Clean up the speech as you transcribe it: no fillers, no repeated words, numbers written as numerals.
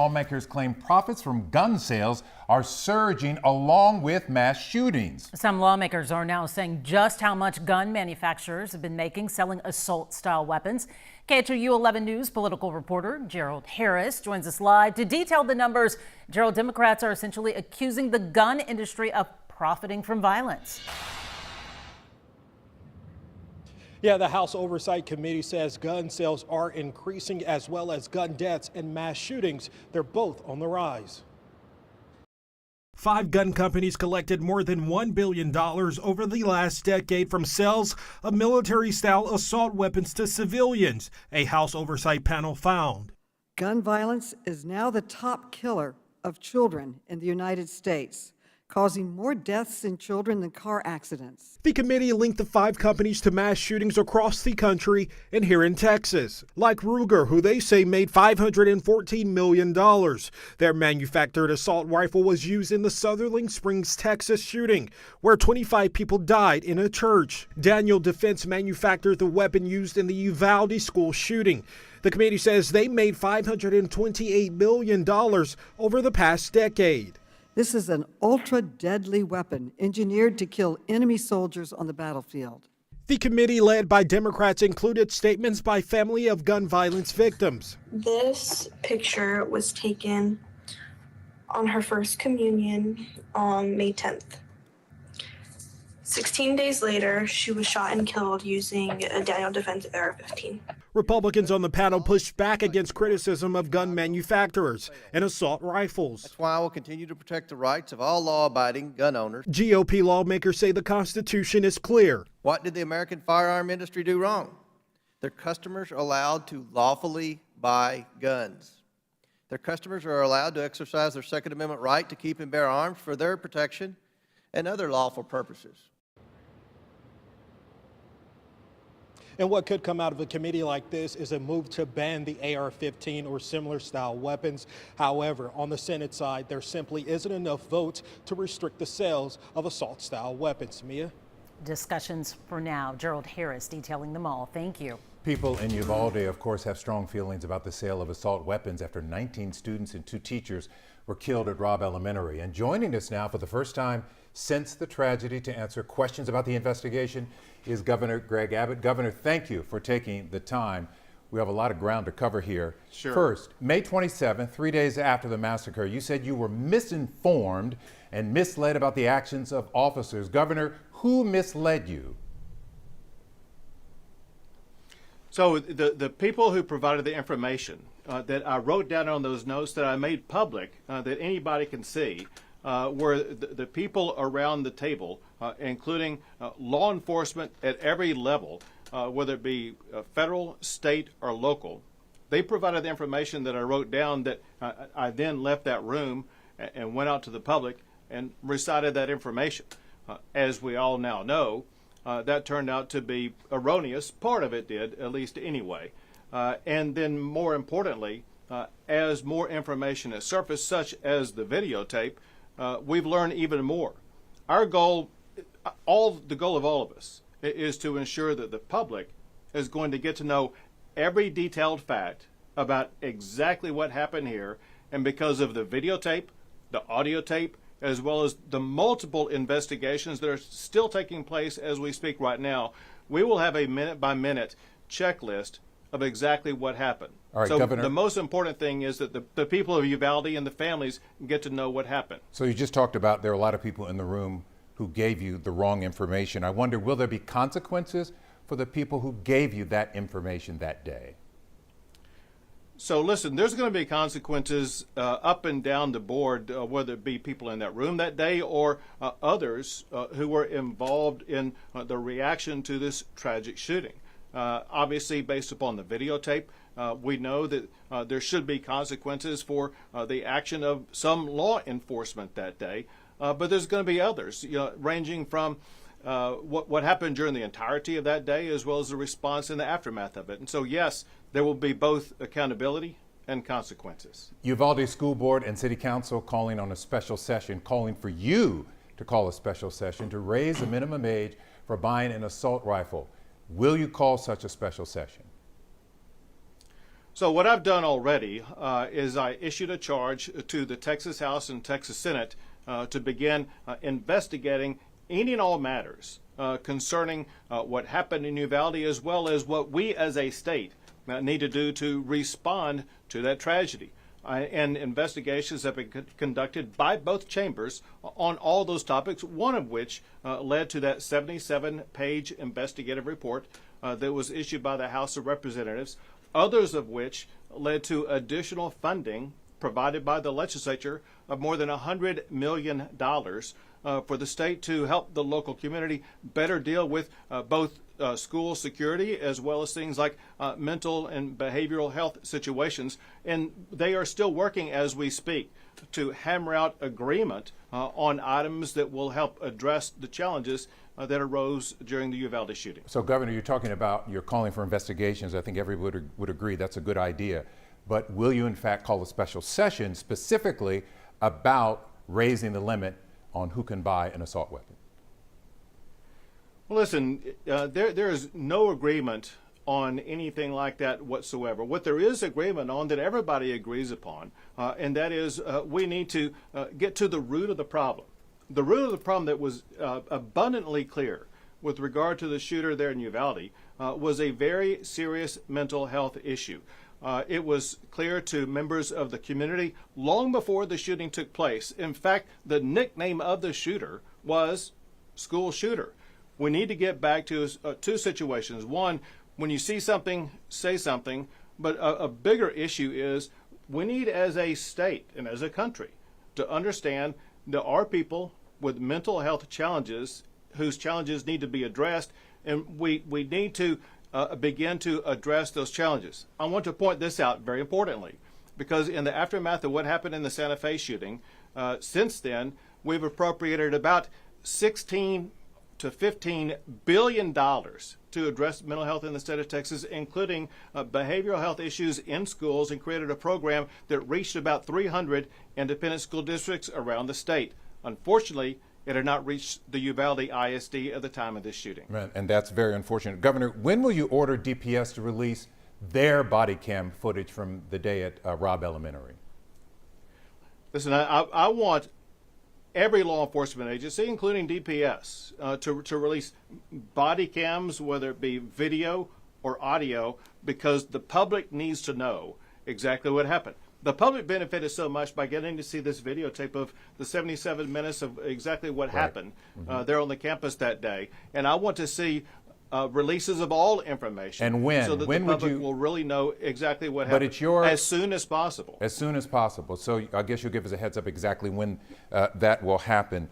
Lawmakers claim profits from gun sales are surging along with mass shootings. Some lawmakers are now saying just how much gun manufacturers have been making selling assault-style weapons. KHOU 11 News political reporter Gerald Harris joins us live to detail the numbers. Gerald, Democrats are essentially accusing the gun industry of profiting from violence. Yeah, the House Oversight Committee says gun sales are increasing as well as gun deaths and mass shootings. They're both on the rise. 5 gun companies collected more than $1 billion over the last decade from sales of military-style assault weapons to civilians, a House Oversight panel found. Gun violence is now the top killer of children in the United States, causing more deaths in children than car accidents. The committee linked the 5 companies to mass shootings across the country and here in Texas, like Ruger, who they say made $514 million. Their manufactured assault rifle was used in the Sutherland Springs, Texas shooting, where 25 people died in a church. Daniel Defense manufactured the weapon used in the Uvalde school shooting. The committee says they made $528 million over the past decade. This is an ultra-deadly weapon engineered to kill enemy soldiers on the battlefield. The committee, led by Democrats, included statements by family of gun violence victims. This picture was taken on her first communion on May 10th. 16 days later, she was shot and killed using a Daniel Defense AR-15. Republicans on the panel pushed back against criticism of gun manufacturers and assault rifles. That's why I will continue to protect the rights of all law-abiding gun owners. GOP lawmakers say the Constitution is clear. What did the American firearm industry do wrong? Their customers are allowed to lawfully buy guns. Their customers are allowed to exercise their Second Amendment right to keep and bear arms for their protection and other lawful purposes. And what could come out of a committee like this is a move to ban the AR-15 or similar style weapons. However, on the Senate side, there simply isn't enough votes to restrict the sales of assault style weapons. Mia? Discussions for now. Gerald Harris detailing them all. Thank you. People in Uvalde, of course, have strong feelings about the sale of assault weapons after 19 students and 2 teachers were killed at Robb Elementary. And joining us now for the first time since the tragedy to answer questions about the investigation is Governor Greg Abbott. Governor, thank you for taking the time. We have a lot of ground to cover here. Sure. First, May 27th, 3 days after the massacre, you said you were misinformed and misled about the actions of officers. Governor, who misled you? So the people who provided the information that I wrote down on those notes that I made public that anybody can see were the people around the table, including law enforcement at every level, whether it be federal, state, or local. They provided the information that I wrote down that I then left that room and went out to the public and recited that information. As we all now know, that turned out to be erroneous. Part of it did, at least anyway. And then more importantly, as more information has surfaced, such as the videotape, we've learned even more. Our goal, the goal of all of us, is to ensure that the public is going to get to know every detailed fact about exactly what happened here. And because of the videotape, the audio tape, as well as the multiple investigations that are still taking place as we speak right now, we will have a minute-by-minute checklist of exactly what happened. All right, so Governor, the most important thing is that the people of Uvalde and the families get to know what happened. So you just talked about there are a lot of people in the room who gave you the wrong information. I wonder, will there be consequences for the people who gave you that information that day? So listen, there's going to be consequences up and down the board, whether it be people in that room that day or others who were involved in the reaction to this tragic shooting. Obviously, based upon the videotape, we know that there should be consequences for the action of some law enforcement that day, but there's going to be others, ranging from what happened during the entirety of that day as well as the response in the aftermath of it. And so, yes, there will be both accountability and consequences. Uvalde School Board and City Council calling on a special session, calling for you to call a special session to raise the minimum age for buying an assault rifle. Will you call such a special session? So what I've done already is I issued a charge to the Texas House and Texas Senate to begin investigating any and all matters concerning what happened in Uvalde, as well as what we as a state need to do to respond to that tragedy. And investigations have been conducted by both chambers on all those topics, one of which led to that 77-page investigative report that was issued by the House of Representatives, others of which led to additional funding provided by the legislature of more than $100 million for the state to help the local community better deal with both school security as well as things like mental and behavioral health situations. And they are still working as we speak to hammer out agreement on items that will help address the challenges that arose during the Uvalde shooting. So, Governor, you're calling for investigations. I think everybody would agree that's a good idea. But will you, in fact, call a special session specifically about raising the limit on who can buy an assault weapon? Well, listen, there is no agreement on anything like that whatsoever. What there is agreement on that everybody agrees upon, and that is we need to get to the root of the problem. The root of the problem that was abundantly clear with regard to the shooter there in Uvalde was a very serious mental health issue. It was clear to members of the community long before the shooting took place. In fact, the nickname of the shooter was school shooter. We need to get back to two situations. One, when you see something, say something. But a bigger issue is we need, as a state and as a country, to understand there are people with mental health challenges whose challenges need to be addressed, and we need to begin to address those challenges. I want to point this out very importantly, because in the aftermath of what happened in the Santa Fe shooting, since then, we've appropriated about $16 to $15 billion to address mental health in the state of Texas, including behavioral health issues in schools, and created a program that reached about 300 independent school districts around the state. Unfortunately, it had not reached the Uvalde ISD at the time of this shooting. Right, and that's very unfortunate. Governor, when will you order DPS to release their body cam footage from the day at Robb Elementary? Listen, I want every law enforcement agency, including DPS, to release body cams, whether it be video or audio, because the public needs to know exactly what happened. The public benefited so much by getting to see this videotape of the 77 minutes of exactly what happened there on the campus that day. And I want to see releases of all information. And when? So that when the public would you, will really know exactly what happened. But it's your, as soon as possible. As soon as possible. So I guess you'll give us a heads up exactly when that will happen.